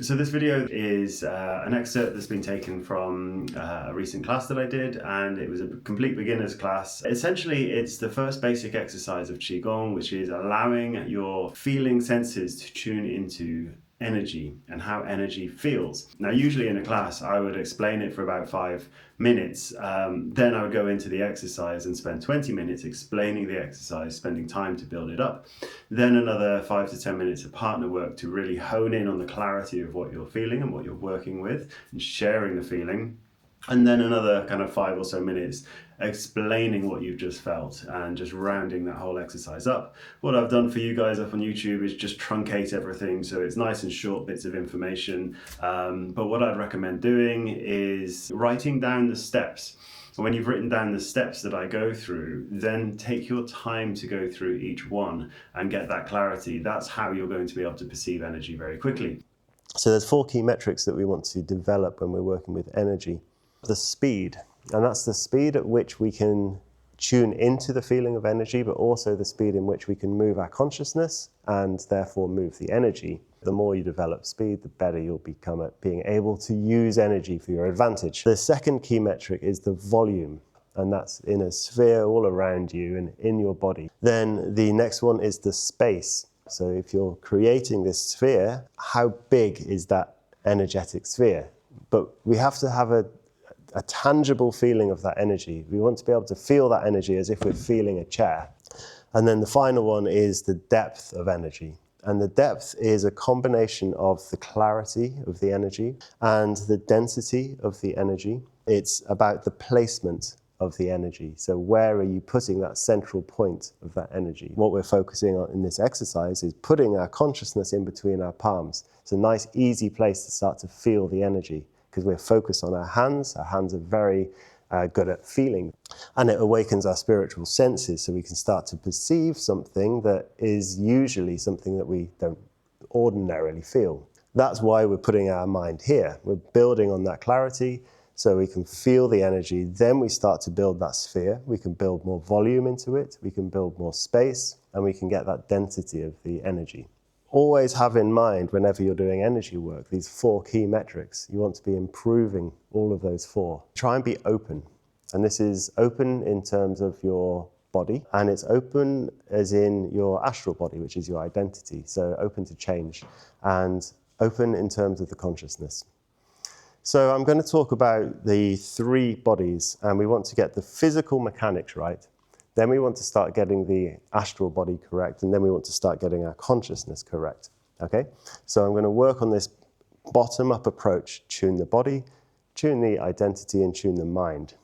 So this video is an excerpt that's been taken from a recent class that I did, and it was a complete beginner's class. Essentially, it's the first basic exercise of Qigong, which is allowing your feeling senses to tune into energy and how energy feels. Now, usually in a class, I would explain it for about 5 minutes. Then I would go into the exercise and spend 20 minutes explaining the exercise, spending time to build it up. Then another 5 to 10 minutes of partner work to really hone in on the clarity of what you're feeling and what you're working with and sharing the feeling. And then another kind of 5 or so minutes explaining what you've just felt and just rounding that whole exercise up. What I've done for you guys up on YouTube is just truncate everything so it's nice and short bits of information. But what I'd recommend doing is writing down the steps. When you've written down the steps that I go through, then take your time to go through each one and get that clarity. That's how you're going to be able to perceive energy very quickly. So there's 4 key metrics that we want to develop when we're working with energy. The speed, and that's the speed at which we can tune into the feeling of energy, but also the speed in which we can move our consciousness and therefore move the energy. The more you develop speed, the better you'll become at being able to use energy for your advantage. The second key metric is the volume, and that's in a sphere all around you and in your body. Then the next one is the space. So if you're creating this sphere, how big is that energetic sphere? But we have to have a tangible feeling of that energy. We want to be able to feel that energy as if we're feeling a chair. And then the final one is the depth of energy. And the depth is a combination of the clarity of the energy and the density of the energy. It's about the placement of the energy. So where are you putting that central point of that energy? What we're focusing on in this exercise is putting our consciousness in between our palms. It's a nice, easy place to start to feel the energy because we're focused on our hands. Our hands are very good at feeling. And it awakens our spiritual senses so we can start to perceive something that is usually something that we don't ordinarily feel. That's why we're putting our mind here. We're building on that clarity so we can feel the energy. Then we start to build that sphere. We can build more volume into it. We can build more space, and we can get that density of the energy. Always have in mind, whenever you're doing energy work, these 4 key metrics. You want to be improving all of those 4. Try and be open. And this is open in terms of your body, and it's open as in your astral body, which is your identity. So open to change, and open in terms of the consciousness. So I'm going to talk about the 3 bodies, and we want to get the physical mechanics right. Then we want to start getting the astral body correct, and then we want to start getting our consciousness correct. Okay? So I'm going to work on this bottom-up approach, tune the body, tune the identity, and tune the mind.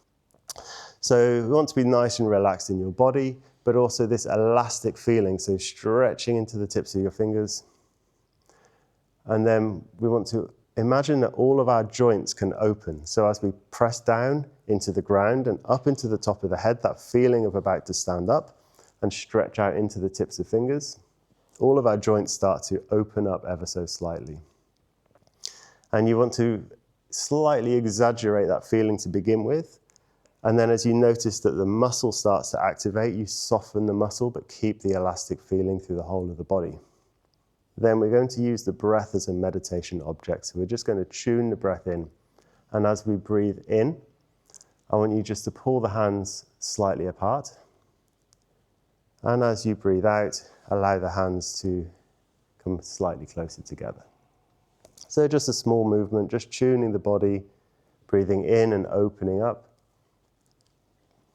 So we want to be nice and relaxed in your body, but also this elastic feeling, so stretching into the tips of your fingers. And then we want to imagine that all of our joints can open. So as we press down into the ground and up into the top of the head, that feeling of about to stand up and stretch out into the tips of fingers, all of our joints start to open up ever so slightly. And you want to slightly exaggerate that feeling to begin with. And then as you notice that the muscle starts to activate, you soften the muscle but keep the elastic feeling through the whole of the body. Then we're going to use the breath as a meditation object. So we're just going to tune the breath in. And as we breathe in, I want you just to pull the hands slightly apart. And as you breathe out, allow the hands to come slightly closer together. So just a small movement, just tuning the body, breathing in and opening up,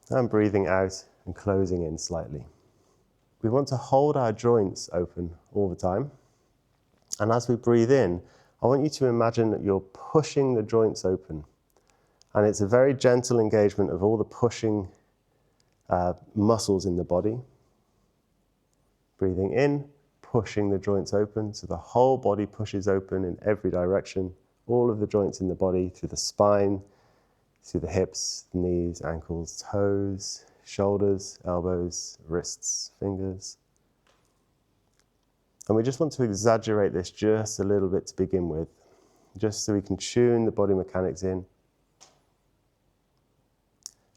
and breathing out and closing in slightly. We want to hold our joints open all the time. And as we breathe in, I want you to imagine that you're pushing the joints open. And it's a very gentle engagement of all the pushing muscles in the body. Breathing in, pushing the joints open, so the whole body pushes open in every direction. All of the joints in the body, through the spine, through the hips, knees, ankles, toes, shoulders, elbows, wrists, fingers. And we just want to exaggerate this just a little bit to begin with, just so we can tune the body mechanics in.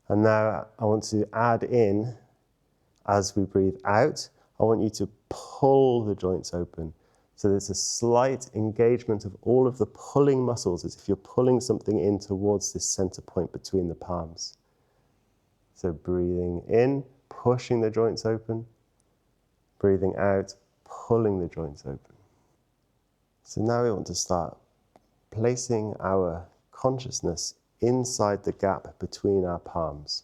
And now I want to add in, as we breathe out, I want you to pull the joints open. So there's a slight engagement of all of the pulling muscles, as if you're pulling something in towards this center point between the palms. So breathing in, pushing the joints open. Breathing out, pulling the joints open. So now we want to start placing our consciousness inside the gap between our palms.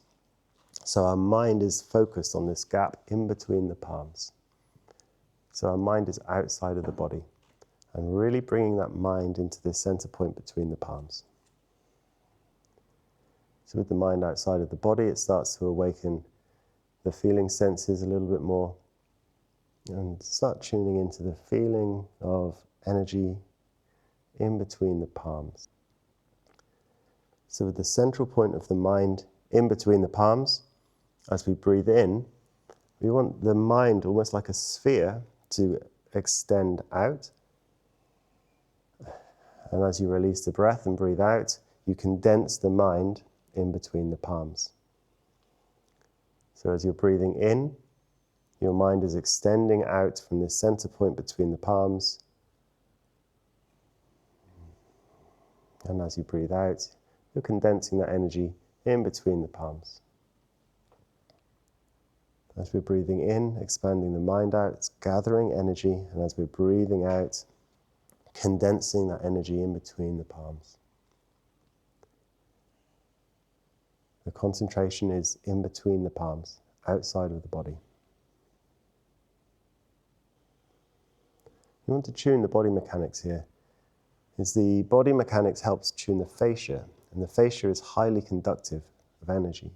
So our mind is focused on this gap in between the palms. So our mind is outside of the body, and really bringing that mind into the center point between the palms. So with the mind outside of the body, it starts to awaken the feeling senses a little bit more, and start tuning into the feeling of energy in between the palms. So with the central point of the mind in between the palms, as we breathe in, we want the mind almost like a sphere to extend out. And as you release the breath and breathe out, you condense the mind in between the palms. So as you're breathing in, your mind is extending out from the center point between the palms. And as you breathe out, you're condensing that energy in between the palms. As we're breathing in, expanding the mind out, it's gathering energy. And as we're breathing out, condensing that energy in between the palms. The concentration is in between the palms, outside of the body. You want to tune the body mechanics here. The body mechanics helps tune the fascia, and the fascia is highly conductive of energy.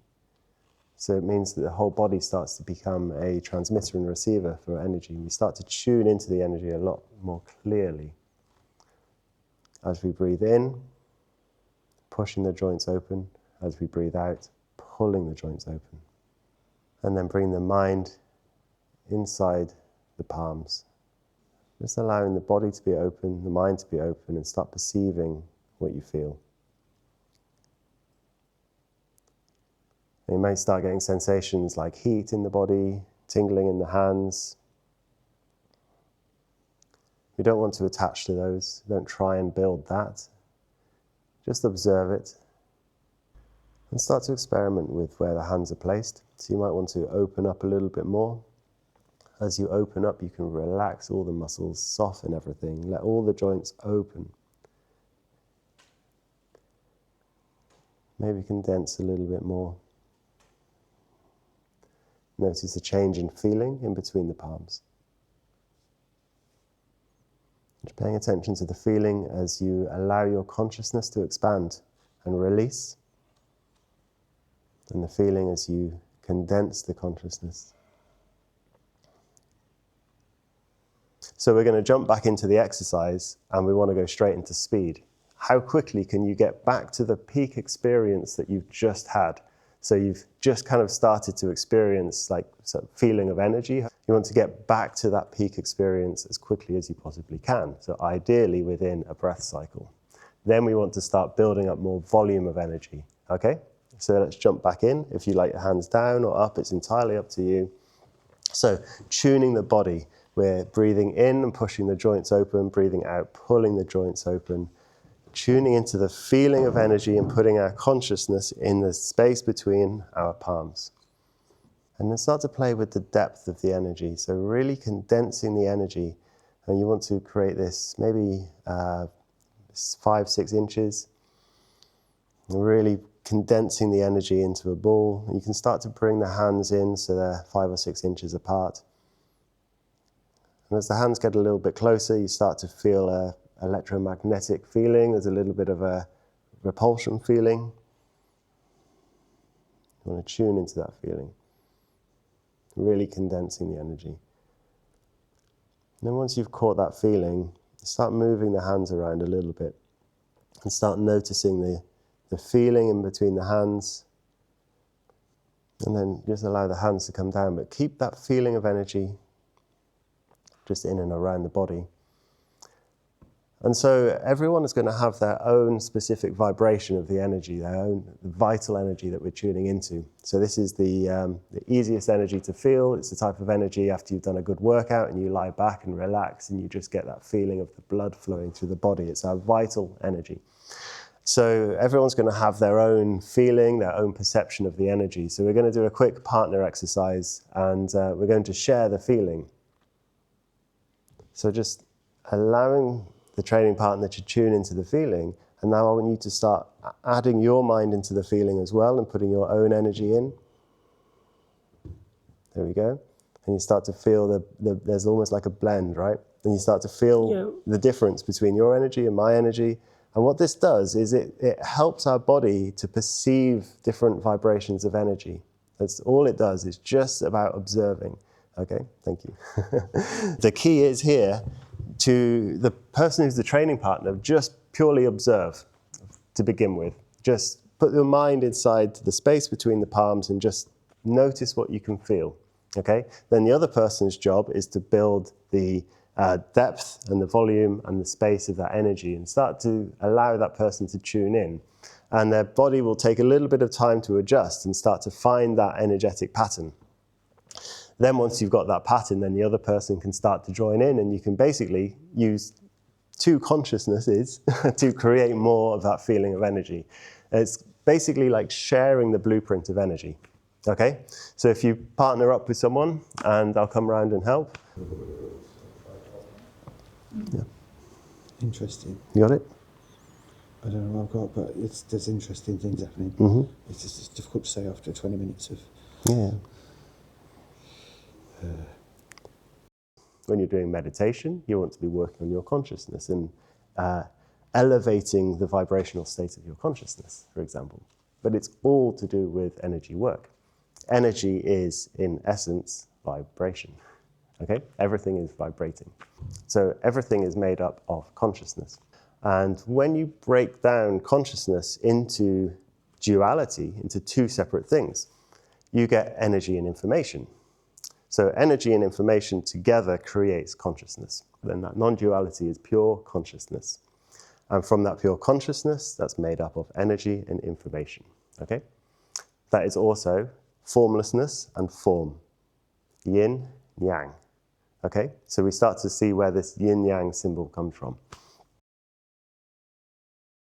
So it means that the whole body starts to become a transmitter and receiver for energy. We start to tune into the energy a lot more clearly. As we breathe in, pushing the joints open. As we breathe out, pulling the joints open. And then bring the mind inside the palms. Just allowing the body to be open, the mind to be open, and start perceiving what you feel. And you may start getting sensations like heat in the body, tingling in the hands. We don't want to attach to those. Don't try and build that. Just observe it. And start to experiment with where the hands are placed. So you might want to open up a little bit more. As you open up, you can relax all the muscles, soften everything, let all the joints open. Maybe condense a little bit more. Notice a change in feeling in between the palms. Just paying attention to the feeling as you allow your consciousness to expand and release. And the feeling as you condense the consciousness. So we're going to jump back into the exercise, and we want to go straight into speed. How quickly can you get back to the peak experience that you've just had? So you've just kind of started to experience like sort of feeling of energy. You want to get back to that peak experience as quickly as you possibly can. So ideally within a breath cycle. Then we want to start building up more volume of energy. Okay? So let's jump back in. If you like your hands down or up, it's entirely up to you. So tuning the body. We're breathing in and pushing the joints open, breathing out, pulling the joints open, tuning into the feeling of energy and putting our consciousness in the space between our palms. And then start to play with the depth of the energy. So really condensing the energy. And you want to create this maybe 5-6 inches. And really condensing the energy into a ball. You can start to bring the hands in so they're 5 or 6 inches apart. And as the hands get a little bit closer, you start to feel an electromagnetic feeling. There's a little bit of a repulsion feeling. You want to tune into that feeling. Really condensing the energy. And then once you've caught that feeling, start moving the hands around a little bit. And start noticing the feeling in between the hands. And then just allow the hands to come down. But keep that feeling of energy just in and around the body. And so everyone is going to have their own specific vibration of the energy, their own vital energy that we're tuning into. So this is the easiest energy to feel. It's the type of energy after you've done a good workout and you lie back and relax and you just get that feeling of the blood flowing through the body. It's our vital energy. So everyone's going to have their own feeling, their own perception of the energy. So we're going to do a quick partner exercise, and we're going to share the feeling. So just allowing the training partner to tune into the feeling, and now I want you to start adding your mind into the feeling as well and putting your own energy in. There we go. And you start to feel there's almost like a blend, right? And you start to feel the difference between your energy and my energy. And what this does is it helps our body to perceive different vibrations of energy. That's all it does, is just about observing. Okay, thank you. The key is here to the person who's the training partner, just purely observe to begin with. Just put your mind inside the space between the palms and just notice what you can feel. Okay, then the other person's job is to build the depth and the volume and the space of that energy and start to allow that person to tune in. And their body will take a little bit of time to adjust and start to find that energetic pattern. Then once you've got that pattern, then the other person can start to join in, and you can basically use two consciousnesses to create more of that feeling of energy. It's basically like sharing the blueprint of energy. Okay? So if you partner up with someone, and I'll come around and help. Yeah. Interesting. You got it? I don't know what I've got, but there's interesting things happening. Mm-hmm. It's just difficult to say after 20 minutes of... Yeah. When you're doing meditation, you want to be working on your consciousness and elevating the vibrational state of your consciousness, for example. But it's all to do with energy work. Energy is, in essence, vibration. Okay? Everything is vibrating. So everything is made up of consciousness. And when you break down consciousness into duality, into two separate things, you get energy and information. So energy and information together creates consciousness. Then that non-duality is pure consciousness. And from that pure consciousness, that's made up of energy and information. Okay? That is also formlessness and form. Yin, yang. Okay? So we start to see where this yin-yang symbol comes from.